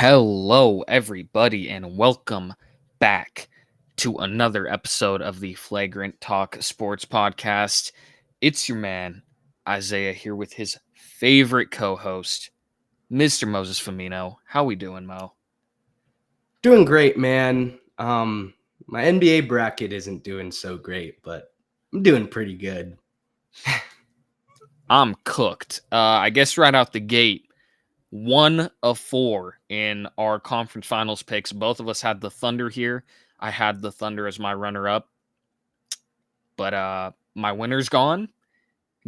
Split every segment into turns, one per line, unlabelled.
Hello, everybody, and welcome back to another episode of the Flagrant Talk Sports Podcast. It's your man, Isaiah, here with his favorite co-host, Mr. Moses Firmino. How we doing, Mo?
Doing great, man. My NBA bracket isn't doing so great, but I'm doing pretty good.
I'm cooked. I guess right out the gate, 1 of 4 in our conference finals picks. Both of us had the Thunder here. I had the Thunder as my runner-up, but my winner's gone.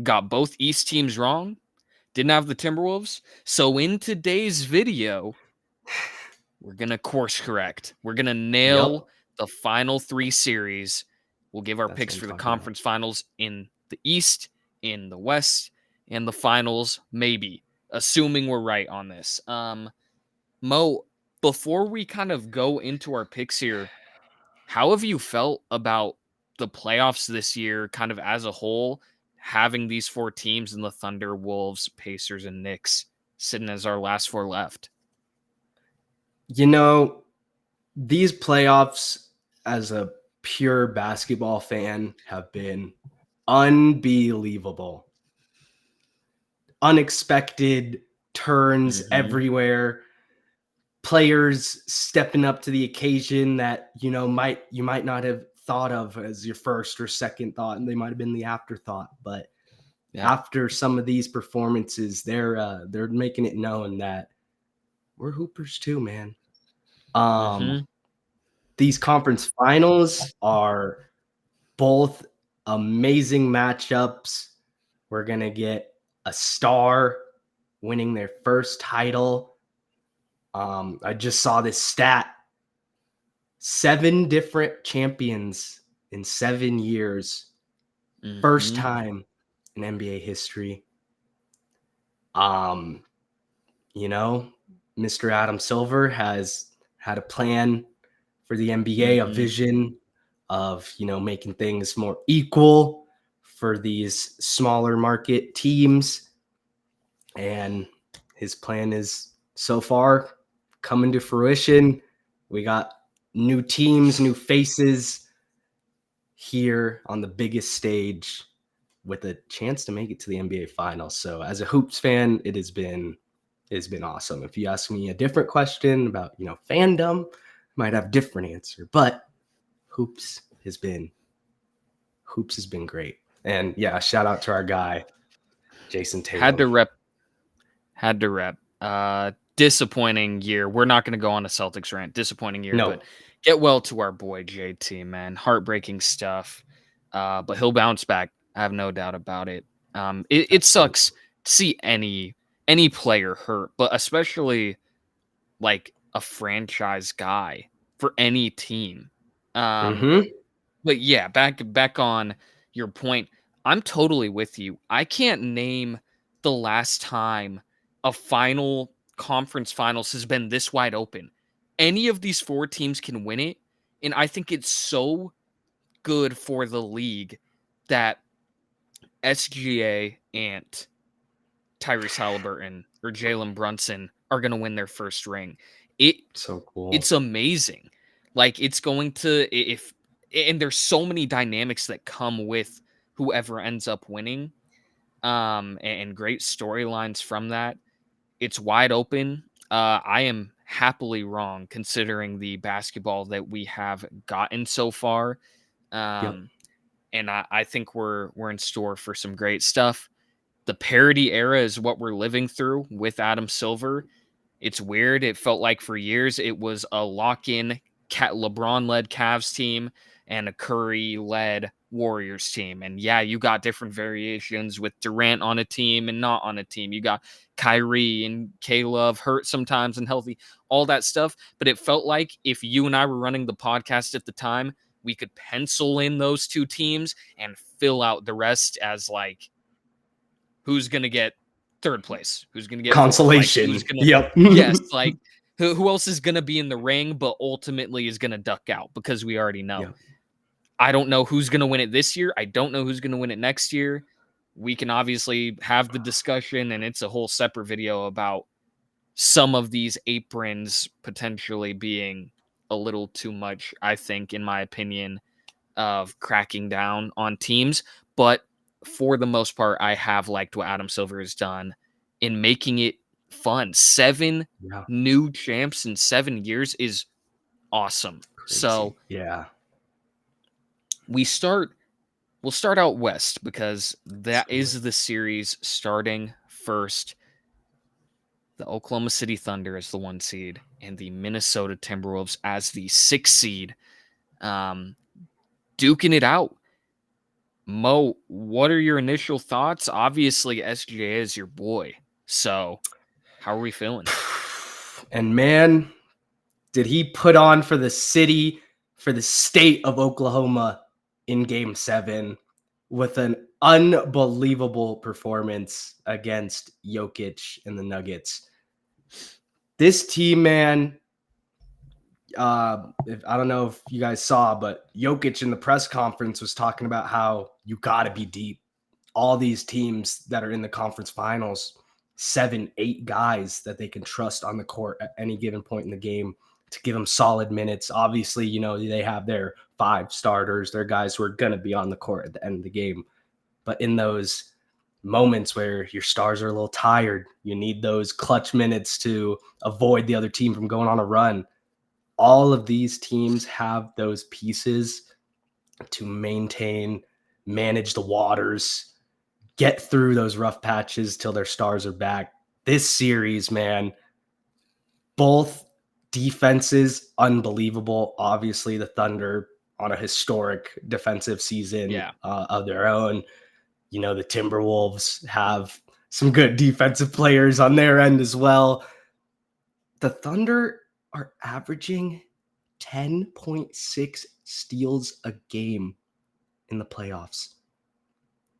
Got both East teams wrong. Didn't have the Timberwolves. So in today's video, we're going to course correct. We're going to nail
Yup,
the final 3 series. We'll give our
that's
picks
what I'm
for the
talking about.
conference finals in the East, in the West, and the finals, maybe, assuming we're right on this. Mo, before we kind of go into our picks here, how have you felt about the playoffs this year, kind of as a whole, having these 4 teams in the Thunder, Wolves, Pacers, and Knicks sitting as our last 4 left?
You know, these playoffs, as a pure basketball fan, have been unbelievable. Unexpected turns
Mm-hmm.
everywhere. Players stepping up to the occasion that you might not have thought of as your first or second thought, and they might have been the afterthought. But
Yeah.
after some of these performances, they're making it known that we're hoopers too, man. Um,
Mm-hmm.
these conference finals are both amazing matchups. We're gonna get a star winning their first title. I just saw this stat: 7 different champions in 7 years. First
Mm-hmm.
time in NBA history. Um, you know, Mr. Adam Silver has had a plan for the NBA, a
Mm-hmm.
vision of, making things more equal for these smaller market teams. And his plan is so far coming to fruition. We got new teams, new faces here on the biggest stage with a chance to make it to the NBA finals. So as a hoops fan, it's been awesome. If you ask me a different question about, fandom, I might have a different answer, but hoops has been great. And yeah, shout out to our guy, Jason
Had to
Tatum.
rep. Had to rep. Disappointing year. We're not going to go on a Celtics rant. Disappointing year,
No.
but get well to our boy JT, man. Heartbreaking stuff. But he'll bounce back. I have no doubt about it. It
Absolutely.
sucks to see any player hurt, but especially like a franchise guy for any team. Um,
Mm-hmm.
but yeah, back on your point. I'm totally with you. I can't name the last time a final conference finals has been this wide open. Any of these 4 teams can win it, and I think it's so good for the league that SGA and Tyrese Halliburton or Jalen Brunson are going to win their first ring. It
So cool.
it's amazing. Like it's going to if and there's so many dynamics that come with whoever ends up winning. And great storylines from that. It's wide open. I am happily wrong considering the basketball that we have gotten so far.
Yep.
Um, and I think we're in store for some great stuff. The parody era is what we're living through with Adam Silver. It's weird. It felt like for years it was a lock-in LeBron-led Cavs team and a Curry-led Warriors team. And yeah, you got different variations with Durant on a team and not on a team. You got Kyrie and K-Love hurt sometimes and healthy, all that stuff. But it felt like if you and I were running the podcast at the time, we could pencil in those 2 teams and fill out the rest as like who's going to get 3rd place, who's going to get 4th, like who's
Consolation.
going to,
Yep.
yes, like who else is going to be in the ring, but ultimately is going to duck out because we already know.
Yep.
I don't know who's going to win it this year. I don't know who's going to win it next year. We can obviously have the discussion, and it's a whole separate video about some of these aprons potentially being a little too much, I think, in my opinion, of cracking down on teams. But for the most part, I have liked what Adam Silver has done in making it fun. 7
Yeah.
new champs in 7 years is awesome. So
Crazy. Yeah.
we start we'll start out west because
Let's
that
do it.
is the series starting first. The Oklahoma City Thunder as the 1 seed and the Minnesota Timberwolves as the 6 seed. Um, duking it out. Mo, what are your initial thoughts? Obviously, SGA is your boy. So, how are we feeling?
And man, did he put on for the city, for the state of Oklahoma in game 7 with an unbelievable performance against Jokic and the Nuggets. This team, man, I don't know if you guys saw, but Jokic in the press conference was talking about how you got to be deep. All these teams that are in the conference finals, 7, 8 guys that they can trust on the court at any given point in the game to give them solid minutes. Obviously, they have their 5 starters, their guys who are going to be on the court at the end of the game. But in those moments where your stars are a little tired, you need those clutch minutes to avoid the other team from going on a run. All of these teams have those pieces to manage the waters, get through those rough patches till their stars are back. This series, man, both defenses unbelievable. Obviously, the Thunder on a historic defensive season
Yeah.
of their own. The Timberwolves have some good defensive players on their end as well. The Thunder are averaging 10.6 steals a game in the playoffs.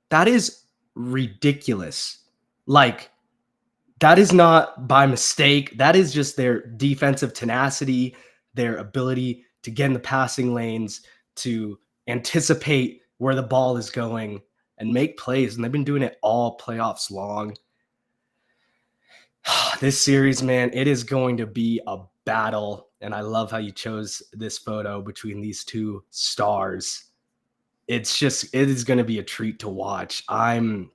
That is ridiculous. Like, that is not by mistake. That is just their defensive tenacity, their ability to get in the passing lanes, to anticipate where the ball is going and make plays. And they've been doing it all playoffs long. This series, man, it is going to be a battle. And I love how you chose this photo between these two stars. It is going to be a treat to watch. The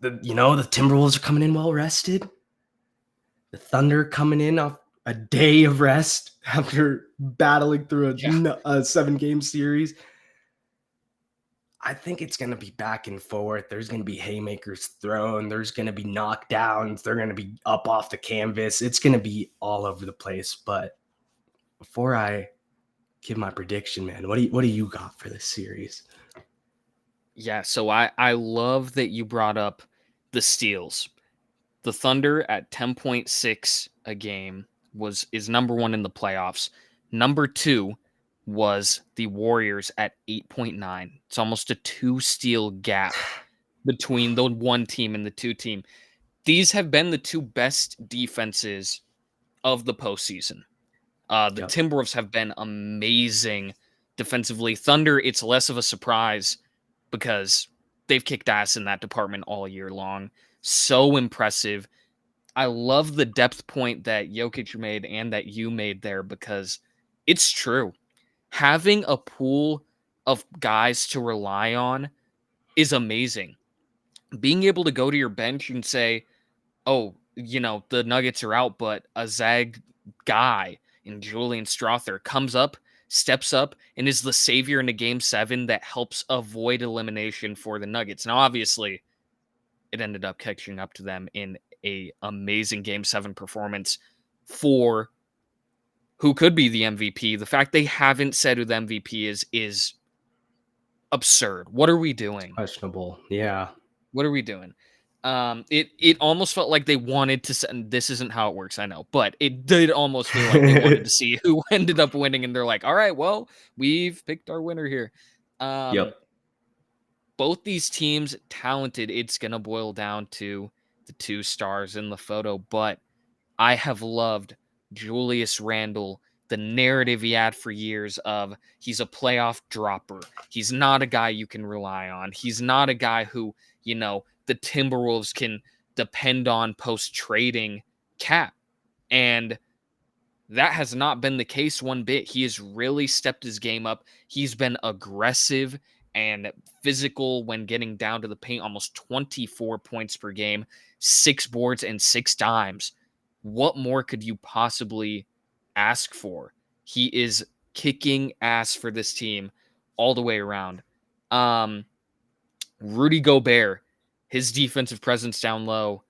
Timberwolves are coming in well rested. The Thunder coming in off a day of rest after battling through
Yeah.
a 7-game series. I think it's going to be back and forth. There's going to be haymakers thrown. There's going to be knockdowns. They're going to be up off the canvas. It's going to be all over the place. But before I give my prediction, man, what do you got for this series?
Yeah. So, I love that you brought up the steals. The Thunder at 10.6 a game is number 1 in the playoffs. Number 2 was the Warriors at 8.9. It's almost a 2 steal gap between the 1 team and the 2 team. These have been the 2 best defenses of the postseason. The
Yep.
Timberwolves have been amazing defensively. Thunder, it's less of a surprise because they've kicked ass in that department all year long. So impressive. I love the depth point that Jokic made and that you made there because it's true. Having a pool of guys to rely on is amazing. Being able to go to your bench and say, oh, the Nuggets are out, but a Zag guy in Julian Strother comes up, steps up, and is the savior in a game 7 that helps avoid elimination for the Nuggets. Now, obviously, it ended up catching up to them in a amazing game 7 performance for who could be the MVP. The fact they haven't said who the MVP is absurd. What are we
It's
doing?
questionable. Yeah.
What are we doing? It almost felt like they wanted to. And this isn't how it works, I know, but it did almost feel like they wanted to see who ended up winning, and they're like, "All right, well, we've picked our winner here." Um,
Yep.
both these teams talented. It's gonna boil down to the 2 stars in the photo, but I have loved Julius Randle, the narrative he had for years of he's a playoff dropper. He's not a guy you can rely on. He's not a guy who, the Timberwolves can depend on post-trading Cap. And that has not been the case one bit. He has really stepped his game up. He's been aggressive and physical when getting down to the paint, almost 24 points per game, 6 boards and 6 dimes. What more could you possibly ask for? He is kicking ass for this team all the way around. Rudy Gobert, his defensive presence down low,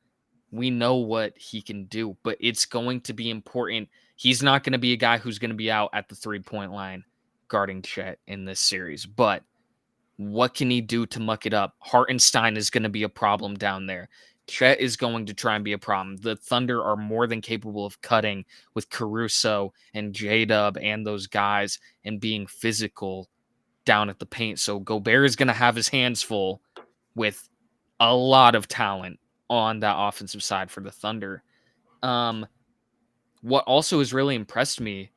we know what he can do, but it's going to be important. He's not going to be a guy who's going to be out at the 3-point line guarding Chet in this series, but what can he do to muck it up? Hartenstein is going to be a problem down there. Chet is going to try and be a problem. The Thunder are more than capable of cutting with Caruso and J-Dub and those guys and being physical down at the paint. So Gobert is going to have his hands full with a lot of talent on that offensive side for the Thunder. What also has really impressed me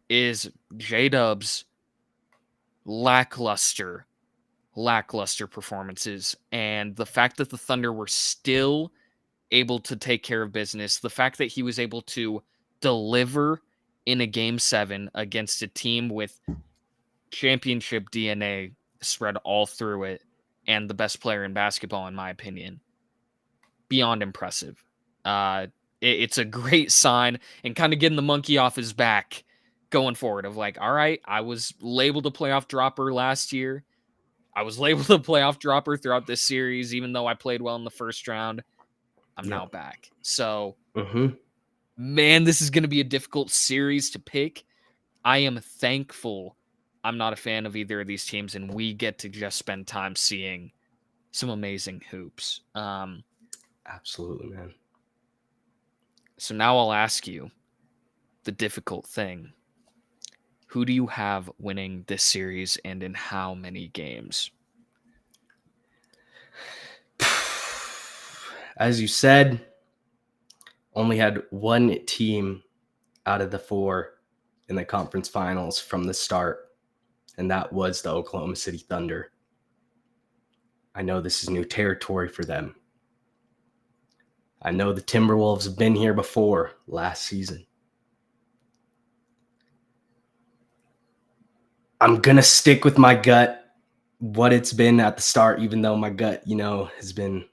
is J-Dub's lackluster performances, and the fact that the Thunder were still able to take care of business, the fact that he was able to deliver in a game 7 against a team with championship DNA spread all through it, and the best player in basketball, in my opinion. Beyond impressive. It's a great sign and kind of getting the monkey off his back going forward of like, all right, I was labeled a playoff dropper last year. I was labeled a playoff dropper throughout this series, even though I played well in the first round. I'm now back. So, man, this is going to be a difficult series to pick. I am thankful I'm not a fan of either of these teams, and we get to just spend time seeing some amazing hoops.
Absolutely, man.
So now I'll ask you the difficult thing. Who do you have winning this series and in how many games?
As you said, only had one team out of the 4 in the conference finals from the start, and that was the Oklahoma City Thunder. I know this is new territory for them. I know the Timberwolves have been here before last season. I'm going to stick with my gut, what it's been at the start, even though my gut, has been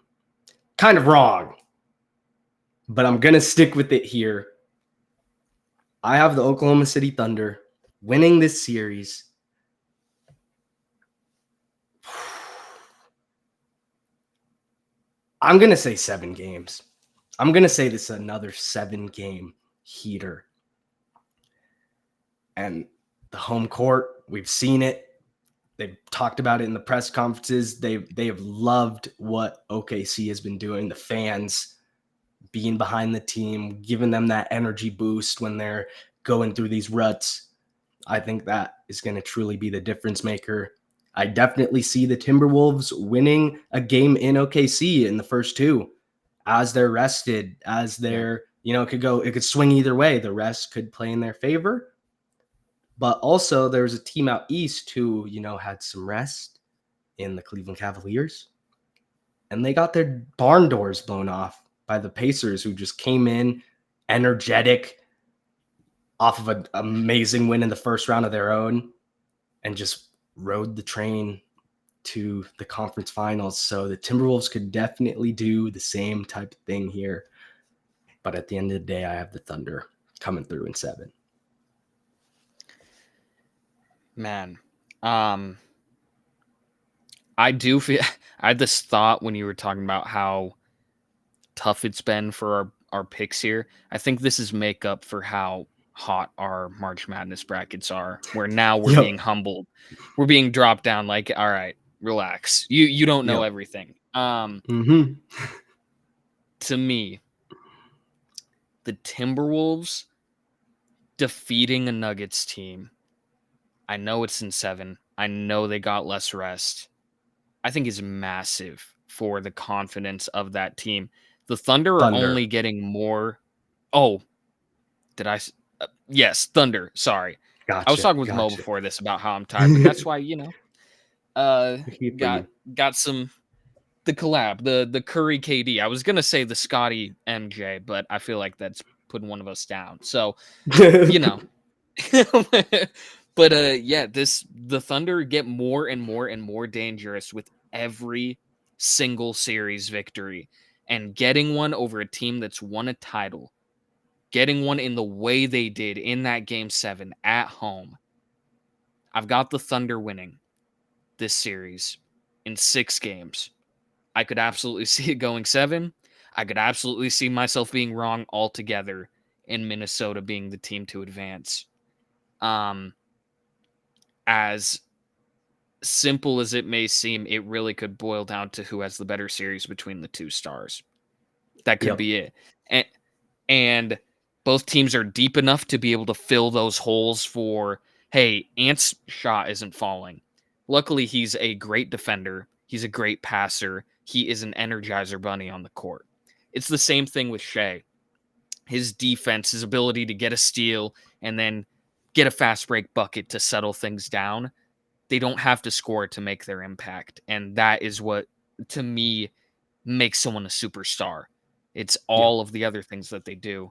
kind of wrong. But I'm going to stick with it here. I have the Oklahoma City Thunder winning this series. I'm going to say 7 games. I'm going to say this is another 7-game heater. And the home court, we've seen it. They've talked about it in the press conferences. They have loved what OKC has been doing. The fans being behind the team, giving them that energy boost when they're going through these ruts. I think that is going to truly be the difference maker. I definitely see the Timberwolves winning a game in OKC in the first 2 as they're rested, as they're, it could swing either way. The rest could play in their favor. But also there's a team out east who, had some rest in the Cleveland Cavaliers. And they got their barn doors blown off by the Pacers, who just came in energetic off of an amazing win in the first round of their own and just rode the train to the conference finals. So the Timberwolves could definitely do the same type of thing here. But at the end of the day, I have the Thunder coming through in 7.
Man, I do feel I had this thought when you were talking about how tough it's been for our picks here. I think this is makeup for how hot our March Madness brackets are, where now we're being humbled. We're being dropped down like, all right, relax. You don't know everything. To me, the Timberwolves defeating a Nuggets team, I know it's in 7. I know they got less rest. I think is massive for the confidence of that team. The Thunder are only getting more. Oh, did I? Yes, Thunder. Sorry.
Gotcha.
I was talking with Mo before this about how I'm tired, but that's why, got some the collab, the Curry KD. I was gonna say the Scotty MJ, but I feel like that's putting one of us down. So, you know. But yeah, the Thunder get more and more and more dangerous with every single series victory. And getting one over a team that's won a title, getting one in the way they did in that game 7 at home. I've got the Thunder winning this series in 6 games. I could absolutely see it going 7. I could absolutely see myself being wrong altogether and Minnesota being the team to advance. Um, as simple as it may seem, it really could boil down to who has the better series between the two stars. That could
Yep.
be it. And both teams are deep enough to be able to fill those holes for, hey, Ant's shot isn't falling. Luckily, he's a great defender. He's a great passer. He is an energizer bunny on the court. It's the same thing with Shea. His defense, his ability to get a steal and then get a fast break bucket to settle things down. They don't have to score to make their impact. And that is what, to me, makes someone a superstar. It's
Yep.
all of the other things that they do.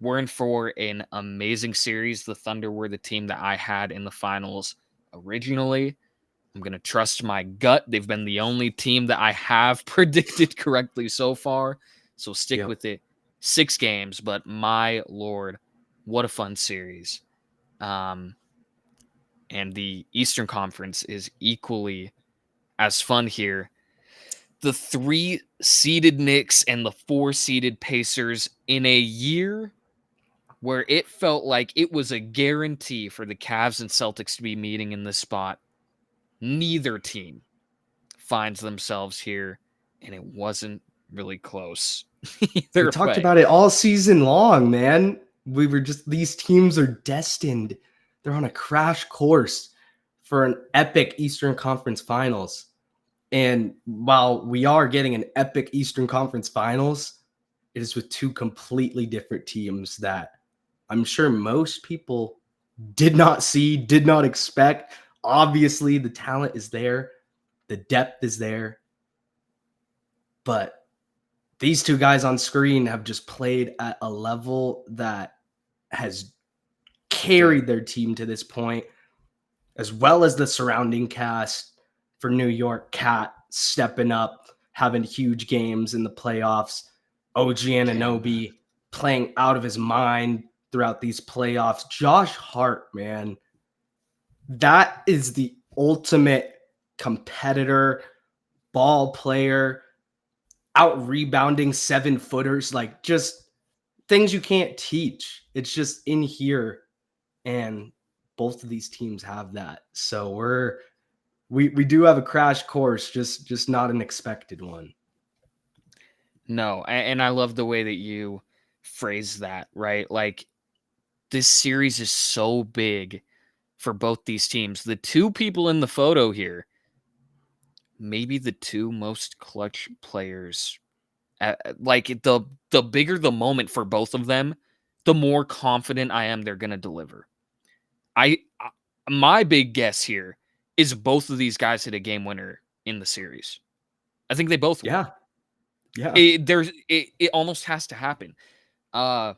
We're in for an amazing series. The Thunder were the team that I had in the finals originally. I'm going to trust my gut. They've been the only team that I have predicted correctly so far. So stick
Yep.
with it. 6 games, but my lord, what a fun series. Um, and the Eastern Conference is equally as fun here. The 3 seeded Knicks and the 4 seeded Pacers in a year where it felt like it was a guarantee for the Cavs and Celtics to be meeting in this spot. Neither team finds themselves here, and it wasn't really close
We
either
talked
way.
about it all season long, man. We were just, these teams are destined. They're on a crash course for an epic Eastern Conference Finals. And while we are getting an epic Eastern Conference Finals, it is with 2 completely different teams that I'm sure most people did not see, did not expect. Obviously, the talent is there, the depth is there, but these 2 guys on screen have just played at a level that has
Yeah.
carried their team to this point, as well as the surrounding cast for New York. Cat stepping up, having huge games in the playoffs. OG
Yeah.
Anunoby playing out of his mind throughout these playoffs. Josh Hart, man, that is the ultimate competitor, ball player, out rebounding 7-footers, like just things you can't teach. It's just in here. And both of these teams have that. So we do have a crash course, just not an expected one.
No, and I love the way that you phrase that, right? Like, this series is so big for both these teams. The 2 people in the photo here, maybe the 2 most clutch players. Like, the bigger the moment for both of them, the more confident I am they're gonna deliver. I my big guess here is both of these guys hit a game winner in the series. I think they both will.
Yeah. Yeah.
It almost has to happen. Uh,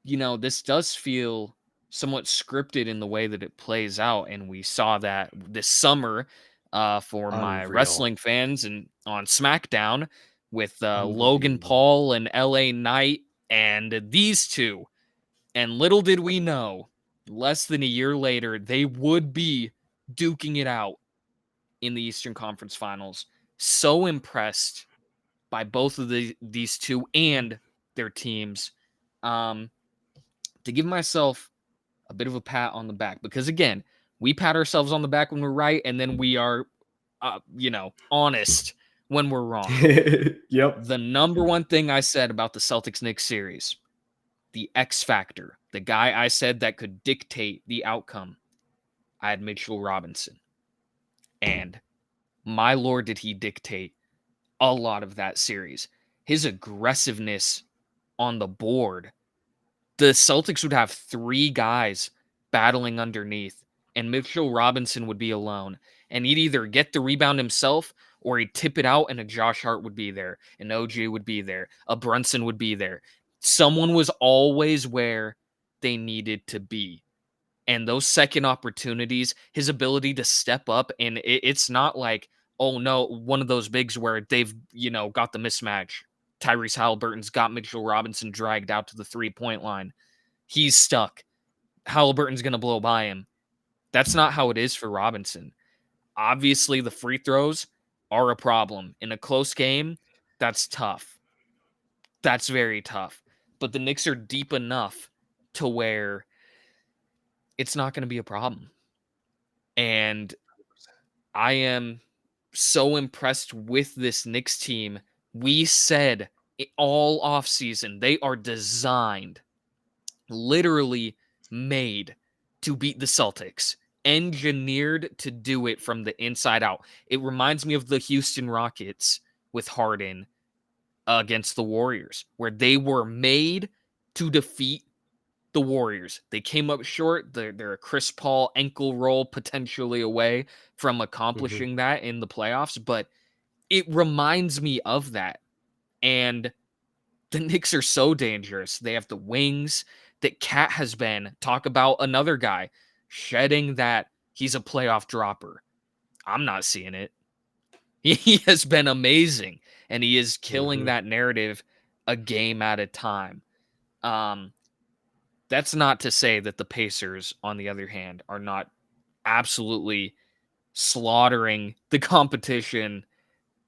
this does feel somewhat scripted in the way that it plays out, and we saw that this summer for my
Unreal.
wrestling fans and on SmackDown with Logan
Unbelievable.
Paul and LA Knight and these two. And little did we know, less than a year later, they would be duking it out in the Eastern Conference Finals. So impressed by both of these two and their teams. Um, to give myself a bit of a pat on the back, because again, we pat ourselves on the back when we're right, and then we are, honest when we're wrong.
Yep.
The number one thing I said about the Celtics Knicks series, the X factor, the guy I said that could dictate the outcome, I had Mitchell Robinson. And my lord, did he dictate a lot of that series. His aggressiveness on the board, the Celtics would have 3 guys battling underneath, and Mitchell Robinson would be alone. And he'd either get the rebound himself or he'd tip it out and a Josh Hart would be there, an OJ would be there, a Brunson would be there. Someone was always where they needed to be. And those second opportunities, his ability to step up, and it's not like, oh no, one of those bigs where they've, got the mismatch. Tyrese Halliburton's got Mitchell Robinson dragged out to the 3-point line. He's stuck. Halliburton's going to blow by him. That's not how it is for Robinson. Obviously, the free throws are a problem. In a close game, that's tough. That's very tough. But the Knicks are deep enough to where it's not going to be a problem. And I am so impressed with this Knicks team. We said all offseason they are designed, literally made to beat the Celtics, engineered to do it from the inside out. It reminds me of the Houston Rockets with Harden against the Warriors, where they were made to defeat the Warriors. They came up short. They're a Chris Paul ankle roll potentially away from
Mhm.
accomplishing that in the playoffs, but it reminds me of that. And the Knicks are so dangerous. They have the wings that Cat has been. Talk about another guy shedding that he's a playoff dropper. I'm not seeing it. He has been amazing, and he is killing
Mhm.
that narrative a game at a time. Um, that's not to say that the Pacers, on the other hand, are not absolutely slaughtering the competition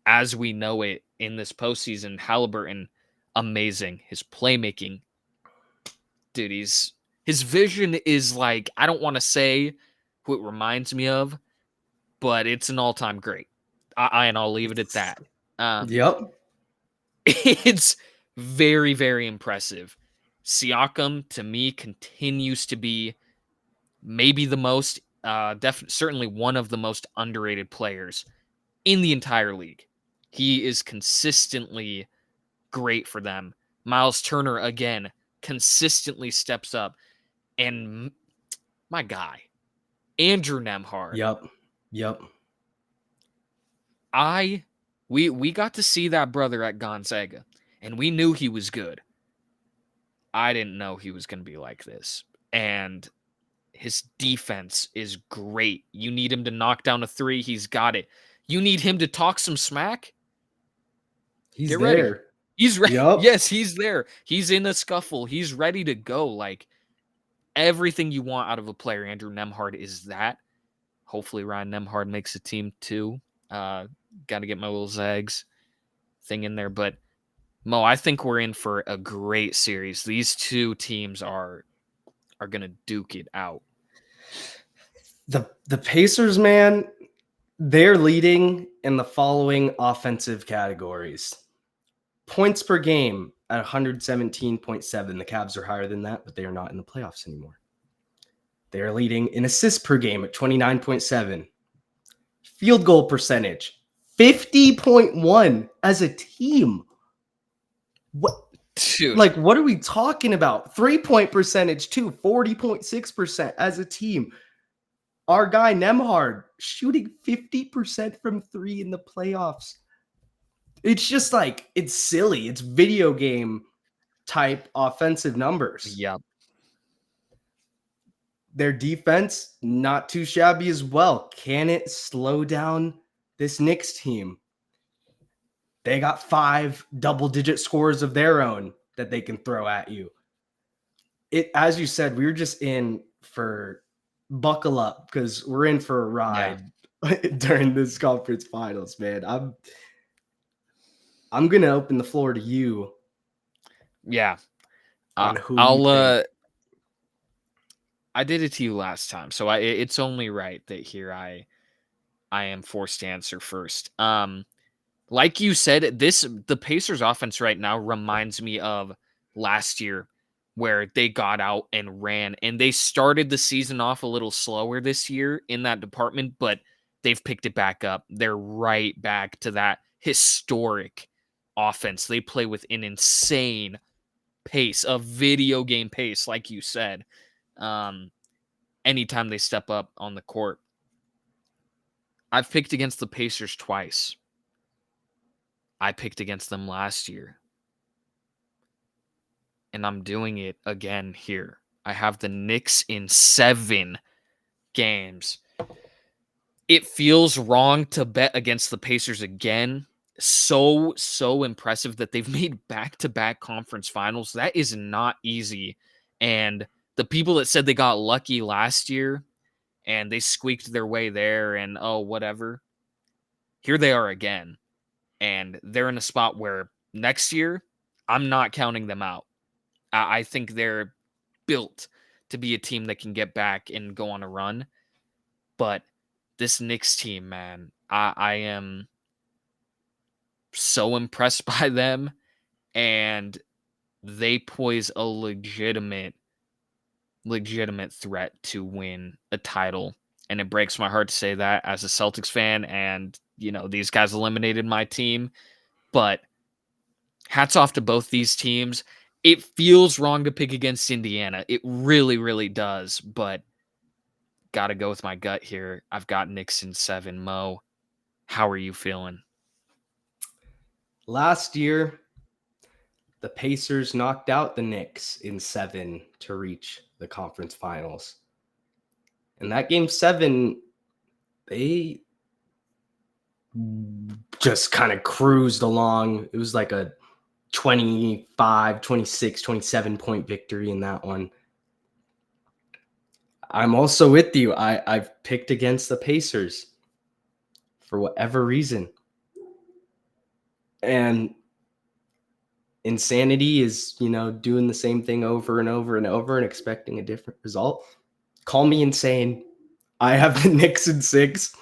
as we know it in this postseason. Halliburton, amazing. His playmaking, dude, his vision is like, I don't want to say who it reminds me of, but it's an all-time great. And I'll leave it at that. Um,
Yep.
it's very, very impressive. Siakam, to me, continues to be maybe the most, certainly one of the most underrated players in the entire league. He is consistently great for them. Miles Turner, again, consistently steps up. And my guy, Andrew Nemhard,
Yep. Yep.
I we got to see that brother at Gonzaga, and we knew he was good. I didn't know he was going to be like this. And his defense is great. You need him to knock down a three, he's got it. You need him to talk some smack,
He's
get ready.
there.
He's ready.
Yep.
Yes, he's there. He's in a scuffle. He's ready to go. Like everything you want out of a player, Andrew Nemhard is that. Hopefully Ryan Nemhard makes a team too. Uh, Got to get my little Zags thing in there. But Mo, I think we're in for a great series. These two teams are gonna duke it out.
The Pacers, man, they're leading in the following offensive categories. Points per game at 117.7. The Cavs are higher than that, but they are not in the playoffs anymore. They are leading in assists per game at 29.7. Field goal percentage, 50.1 as a team. What
Dude,
what are we talking about? 3-point percentage too, 40.6% as a team. Our guy Nemhard shooting 50% from 3 in the playoffs. It's just like it's silly. It's video game type offensive numbers.
yeah.
Their defense, not too shabby as well. Can it slow down this Knicks team? They got 5 double-digit scores of their own that they can throw at you. It, as you said, we were just in for buckle up because we're in for a
Yeah.
ride during this conference finals, man. I'm gonna open the floor to you
Yeah.
on who you
I'll
think.
I did it to you last time, so it's only right that here I am forced to answer first. Like you said, the Pacers offense right now reminds me of last year where they got out and ran and they started the season off a little slower this year in that department, but they've picked it back up. They're right back to that historic offense. They play with an insane pace, a video game pace, like you said. Um, anytime they step up on the court. I've picked against the Pacers twice. I picked against them last year, and I'm doing it again here. I have the Knicks in 7 games. It feels wrong to bet against the Pacers again. So impressive that they've made back-to-back conference finals. That is not easy. And the people that said they got lucky last year and they squeaked their way there and oh, whatever. Here they are again. And they're in a spot where next year, I'm not counting them out. I think they're built to be a team that can get back and go on a run. But this Knicks team, man, I am so impressed by them, and they pose a legitimate threat to win a title. And it breaks my heart to say that as a Celtics fan, and these guys eliminated my team, but hats off to both these teams. It feels wrong to pick against Indiana. It really does, but got to go with my gut here. I've got Knicks in 7. Mo, how are you feeling?
Last year, the Pacers knocked out the Knicks in 7 to reach the conference finals. And that game 7, they just kind of cruised along. It was like a 25, 26, 27 point victory in that one. I'm also with you. I've picked against the Pacers for whatever reason. And insanity is, doing the same thing over and over and over and expecting a different result. Call me insane. I have the Knicks in 6.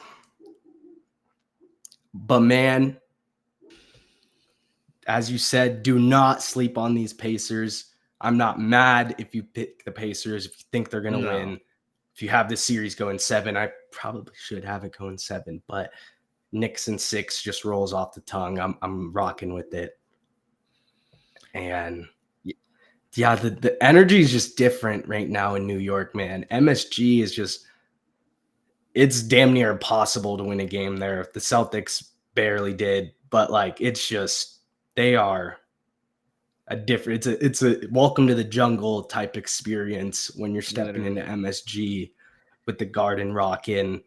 But man, as you said, do not sleep on these Pacers. I'm not mad if you pick the Pacers, if you think they're going to win. If you have this series going 7, I probably should have it going 7, but Knicks in 6 just rolls off the tongue. I'm rocking with it. And yeah, the energy is just different right now in New York, man. MSG is just, it's damn near impossible to win a game there. The Celtics barely did, but like, it's just, they are a different, it's a welcome to the jungle type experience when you're stepping into MSG with the Garden rocking.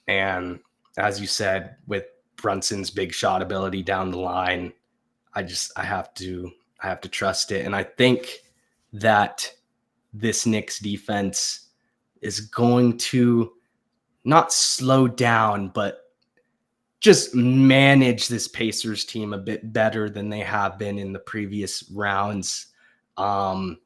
And as you said, with Brunson's big shot ability down the line, I have to trust it. And I think that this Knicks defense is going to not slow down, but just manage this Pacers team a bit better than they have been in the previous rounds. The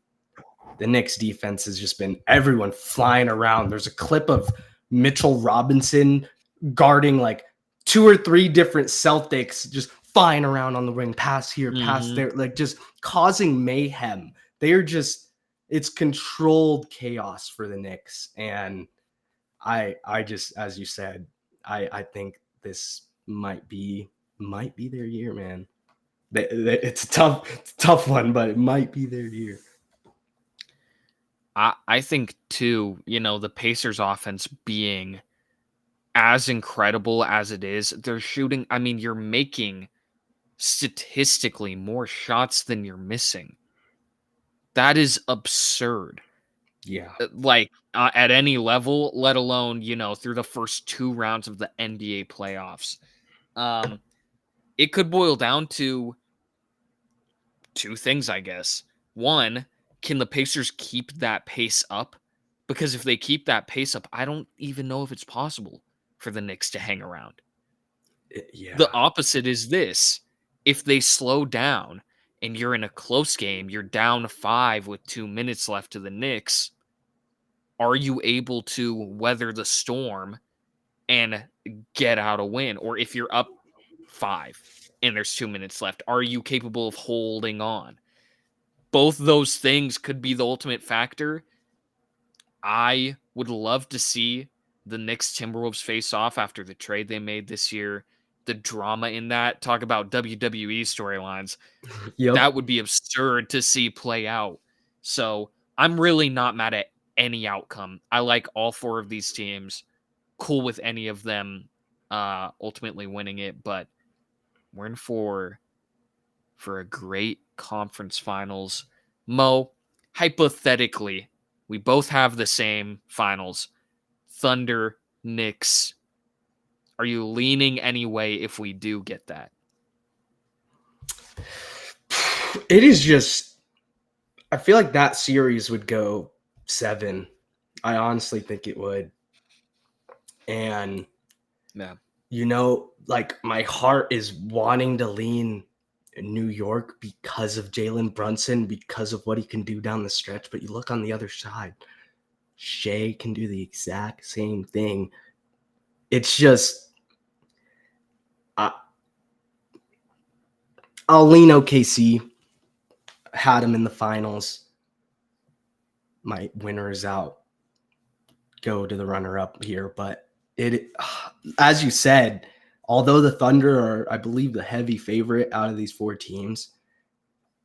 Knicks defense has just been everyone flying around. There's a clip of Mitchell Robinson guarding like 2 or 3 different Celtics, just flying around on the ring, pass here, pass there, like just causing mayhem. It's controlled chaos for the Knicks. And I just, as you said, I think this might be their year, man. It's a tough one, but it might be their year.
I think too, the Pacers offense being as incredible as it is, they're shooting. I mean, you're making statistically more shots than you're missing. That is absurd.
Yeah.
Like at any level, let alone, through the first 2 rounds of the NBA playoffs. It could boil down to 2 things, I guess. One, can the Pacers keep that pace up? Because if they keep that pace up, I don't even know if it's possible for the Knicks to hang around.
Yeah.
The opposite is this. If they slow down and you're in a close game, you're down 5 with 2 minutes left to the Knicks, are you able to weather the storm and get out a win? Or if you're up 5 and there's 2 minutes left, are you capable of holding on? Both those things could be the ultimate factor. I would love to see the Knicks Timberwolves face off after the trade they made this year. The drama in that, talk about WWE storylines.
Yep.
That would be absurd to see play out. So I'm really not mad at any outcome. I like all 4 of these teams. Cool with any of them ultimately winning it, but we're in for a great conference finals. Mo, hypothetically, we both have the same finals. Thunder, Knicks. Are you leaning any way if we do get that?
It is just, I feel like that series would go 7. I honestly think it would. And,
Yeah.
like my heart is wanting to lean New York because of Jalen Brunson, because of what he can do down the stretch. But you look on the other side, Shea can do the exact same thing. It's just, I, I'll lean OKC. Had him in the finals. My winner is out. Go to the runner up here. But it, as you said, although the Thunder are, I believe, the heavy favorite out of these 4 teams,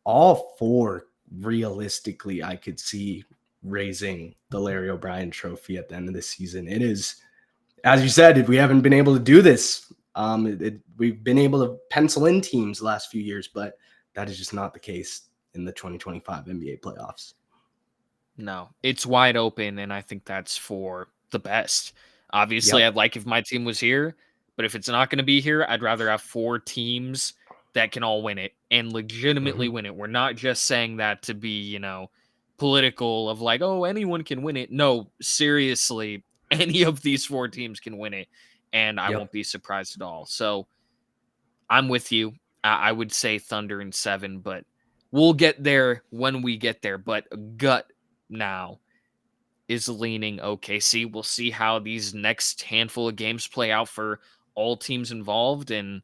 all 4 realistically I could see raising the Larry O'Brien trophy at the end of the season. It is, as you said, we haven't been able to do this. We've been able to pencil in teams the last few years, but that is just not the case in the 2025 NBA playoffs.
No, it's wide open, and I think that's for the best. Obviously,
Yep.
I'd like if my team was here, but if it's not going to be here, I'd rather have 4 teams that can all win it and legitimately
Mm-hmm.
win it. We're not just saying that to be, political of like, oh, anyone can win it. No, seriously, any of these 4 teams can win it, and I
Yep.
won't be surprised at all. So I'm with you. I would say Thunder in 7, but we'll get there when we get there. But gut now is leaning OKC. We'll see how these next handful of games play out for all teams involved, and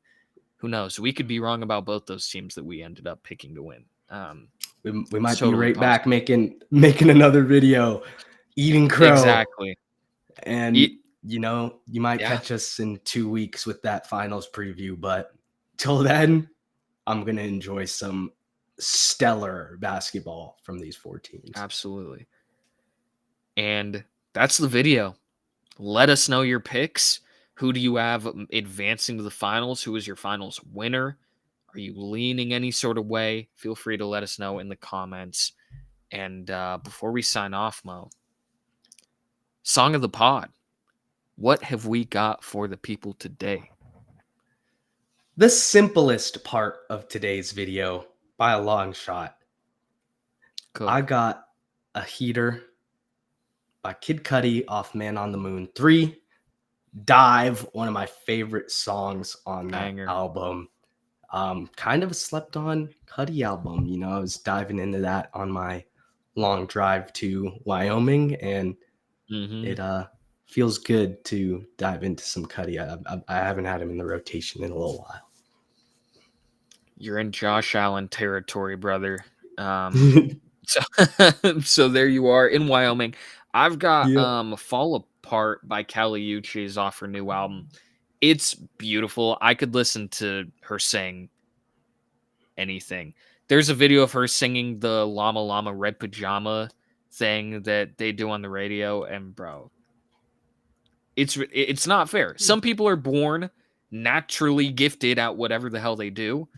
who knows? We could be wrong about both those teams that we ended up picking to win.
We
It's
might be
totally
right back
possible.
making another video, eating crow.
Exactly.
And
It,
you might
yeah,
catch us in 2 weeks with that finals preview. But till then, I'm gonna enjoy some stellar basketball from these 4 teams.
absolutely. And that's the video. Let us know your picks. Who do you have advancing to the finals? Who is your finals winner? Are you leaning any sort of way? Feel free to let us know in the comments. And before we sign off, Mo, song of the pod. What have we got for the people today?
The simplest part of today's video by a long shot. I
Good.
got a heater by Kid Cudi off Man on the Moon 3. Dive, one of my favorite songs on that
Banger.
album. Kind of a slept on Cudi album. I was diving into that on my long drive to Wyoming, and
Mm-hmm.
it feels good to dive into some Cudi. I haven't had him in the rotation in a little
You're in Josh Allen territory, brother. Um,
while.
so, so there you are in Wyoming. I've got
Yeah.
Fall Apart by Kali Uchis off her new album. It's beautiful. I could listen to her sing anything. There's a video of her singing the Llama Llama Red Pajama thing that they do on the radio, and bro, it's not fair. Some people are born naturally gifted at whatever the hell they do.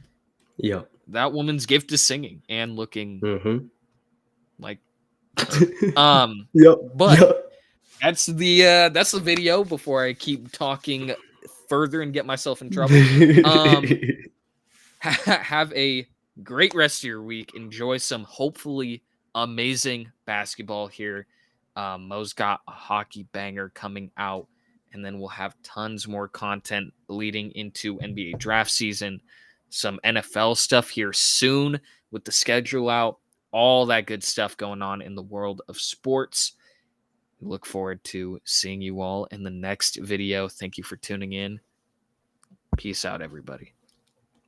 Yep.
That woman's gift is singing and looking
Mm-hmm.
like her.
Yep.
But
Yep.
that's the video before I keep talking further and get myself in trouble. Um have a great rest of your week. Enjoy some hopefully amazing basketball here. Mo's got a hockey banger coming out, and then we'll have tons more content leading into NBA draft season. Some NFL stuff here soon with the schedule out, all that good stuff going on in the world of sports. We look forward to seeing you all in the next video. Thank you for tuning in. Peace out, everybody.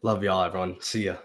Love y'all, everyone. See ya.